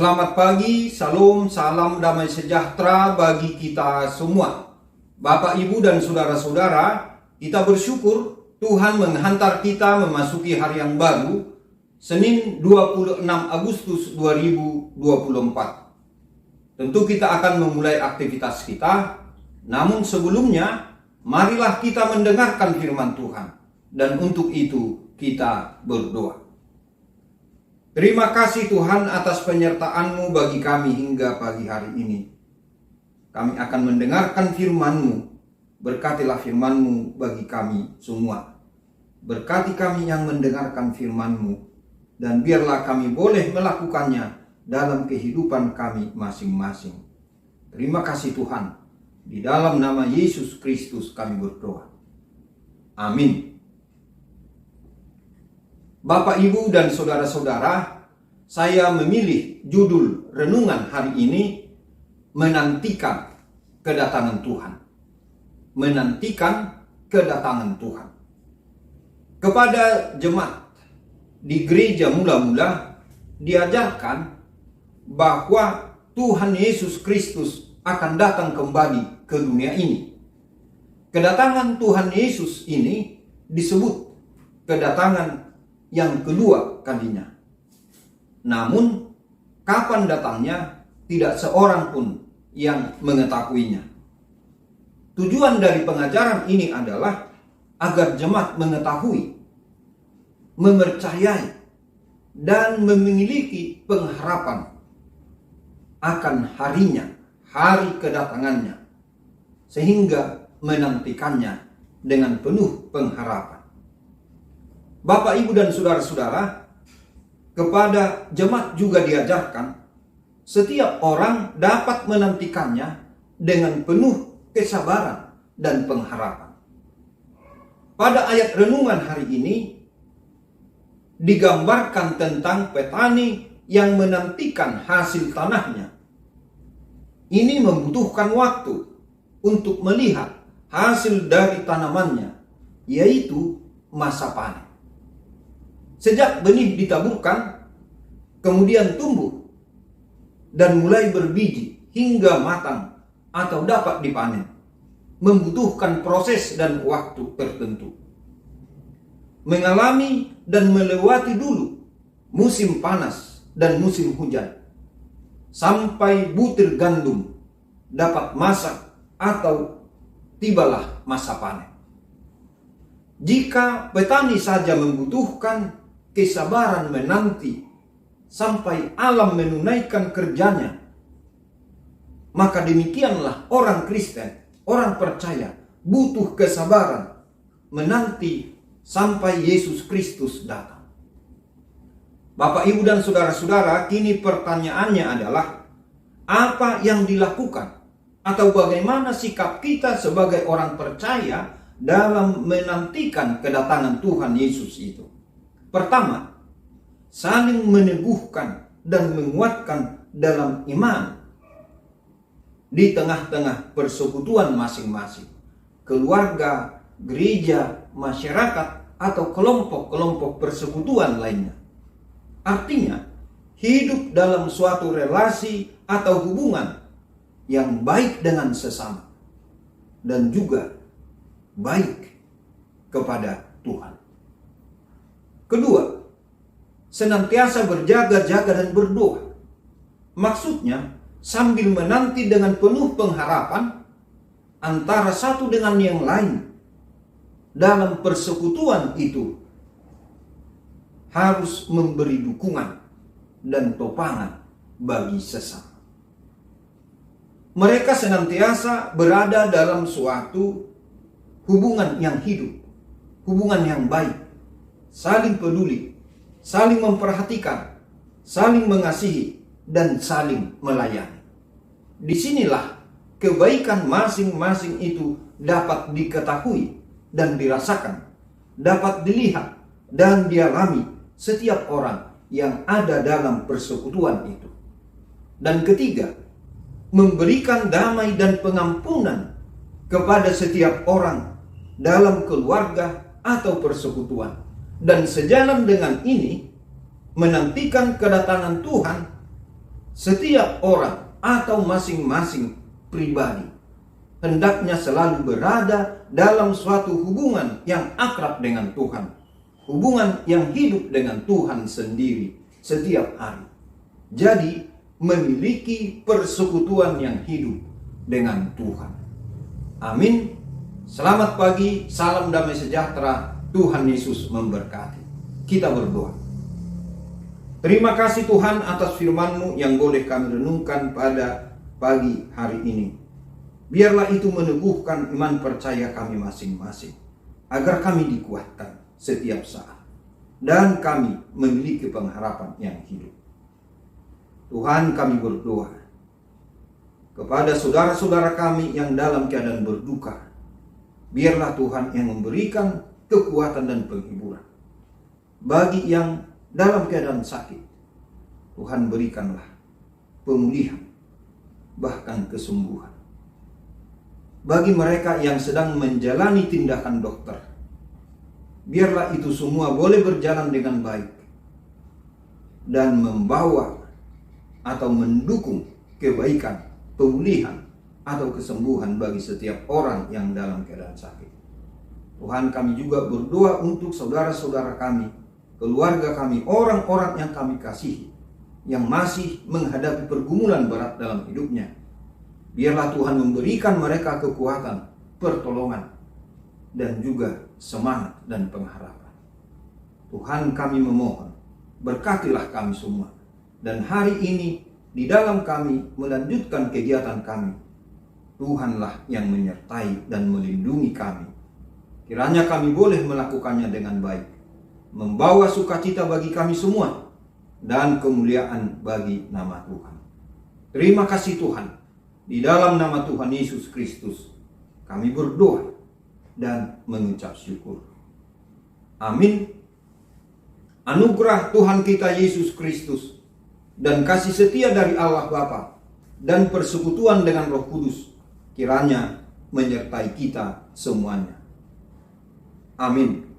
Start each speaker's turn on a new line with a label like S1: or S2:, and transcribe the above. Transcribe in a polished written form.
S1: Selamat pagi, salam, salam damai sejahtera bagi kita semua. Bapak, Ibu, dan saudara-saudara, kita bersyukur Tuhan menghantar kita memasuki hari yang baru, Senin 26 Agustus 2024. Tentu kita akan memulai aktivitas kita, namun sebelumnya, marilah kita mendengarkan firman Tuhan. Dan untuk itu kita berdoa. Terima kasih Tuhan atas penyertaan-Mu bagi kami hingga pagi hari ini. Kami akan mendengarkan firman-Mu. Berkatilah firman-Mu bagi kami semua. Berkati kami yang mendengarkan firman-Mu. Dan biarlah kami boleh melakukannya dalam kehidupan kami masing-masing. Terima kasih Tuhan. Di dalam nama Yesus Kristus kami berdoa. Amin. Bapak, Ibu, dan saudara-saudara, saya memilih judul renungan hari ini, menantikan kedatangan Tuhan. Menantikan kedatangan Tuhan. Kepada jemaat di gereja mula-mula diajarkan bahwa Tuhan Yesus Kristus akan datang kembali ke dunia ini. Kedatangan Tuhan Yesus ini disebut kedatangan yang kedua kalinya. Namun, kapan datangnya tidak seorang pun yang mengetahuinya. Tujuan dari pengajaran ini adalah agar jemaat mengetahui, mempercayai, dan memiliki pengharapan akan harinya, hari kedatangannya, sehingga menantikannya dengan penuh pengharapan. Bapak, Ibu, dan saudara-saudara, kepada jemaat juga diajarkan setiap orang dapat menantikannya dengan penuh kesabaran dan pengharapan. Pada ayat renungan hari ini digambarkan tentang petani yang menantikan hasil tanahnya. Ini membutuhkan waktu untuk melihat hasil dari tanamannya, yaitu masa panen. Sejak benih ditaburkan, kemudian tumbuh dan mulai berbiji hingga matang atau dapat dipanen, membutuhkan proses dan waktu tertentu. Mengalami dan melewati dulu musim panas dan musim hujan, sampai butir gandum dapat masak atau tibalah masa panen. Jika petani saja membutuhkan kesabaran menanti sampai alam menunaikan kerjanya, maka demikianlah orang Kristen, orang percaya butuh kesabaran menanti sampai Yesus Kristus datang. Bapak, Ibu, dan saudara-saudara, kini pertanyaannya adalah apa yang dilakukan atau bagaimana sikap kita sebagai orang percaya dalam menantikan kedatangan Tuhan Yesus itu. Pertama, saling meneguhkan dan menguatkan dalam iman di tengah-tengah persekutuan masing-masing, keluarga, gereja, masyarakat, atau kelompok-kelompok persekutuan lainnya. Artinya, hidup dalam suatu relasi atau hubungan yang baik dengan sesama dan juga baik kepada Tuhan. Kedua, senantiasa berjaga-jaga dan berdoa. Maksudnya, sambil menanti dengan penuh pengharapan antara satu dengan yang lain. Dalam persekutuan itu harus memberi dukungan dan topangan bagi sesama. Mereka senantiasa berada dalam suatu hubungan yang hidup, hubungan yang baik, saling peduli, saling memperhatikan, saling mengasihi, dan saling melayani. Disinilah kebaikan masing-masing itu dapat diketahui dan dirasakan, dapat dilihat dan dialami setiap orang yang ada dalam persekutuan itu. Dan ketiga, memberikan damai dan pengampunan kepada setiap orang dalam keluarga atau persekutuan. Dan sejalan dengan ini, menantikan kedatangan Tuhan Setiap orang atau masing-masing pribadi hendaknya selalu berada dalam suatu hubungan yang akrab dengan Tuhan. Hubungan yang hidup dengan Tuhan sendiri setiap hari. Jadi memiliki persekutuan yang hidup dengan Tuhan. Amin. Selamat pagi, salam damai sejahtera. Tuhan Yesus memberkati. Kita berdoa. Terima kasih Tuhan atas firman-Mu yang boleh kami renungkan pada pagi hari ini. Biarlah itu meneguhkan iman percaya kami masing-masing, agar kami dikuatkan setiap saat, dan kami memiliki pengharapan yang hidup. Tuhan, kami berdoa kepada saudara-saudara kami yang dalam keadaan berduka. Biarlah Tuhan yang memberikan kekuatan dan penghiburan. Bagi yang dalam keadaan sakit, Tuhan berikanlah pemulihan, bahkan kesembuhan. Bagi mereka yang sedang menjalani tindakan dokter, biarlah itu semua boleh berjalan dengan baik dan membawa atau mendukung kebaikan, pemulihan, atau kesembuhan bagi setiap orang yang dalam keadaan sakit. Tuhan, kami juga berdoa untuk saudara-saudara kami, keluarga kami, orang-orang yang kami kasihi, yang masih menghadapi pergumulan berat dalam hidupnya. Biarlah Tuhan memberikan mereka kekuatan, pertolongan, dan juga semangat dan pengharapan. Tuhan, kami memohon, berkatilah kami semua. Dan hari ini, di dalam kami melanjutkan kegiatan kami, Tuhanlah yang menyertai dan melindungi kami. Kiranya kami boleh melakukannya dengan baik, membawa sukacita bagi kami semua, dan kemuliaan bagi nama Tuhan. Terima kasih Tuhan. Di dalam nama Tuhan Yesus Kristus, kami berdoa dan mengucap syukur. Amin. Anugerah Tuhan kita Yesus Kristus dan kasih setia dari Allah Bapa dan persekutuan dengan Roh Kudus kiranya menyertai kita semuanya. Amin.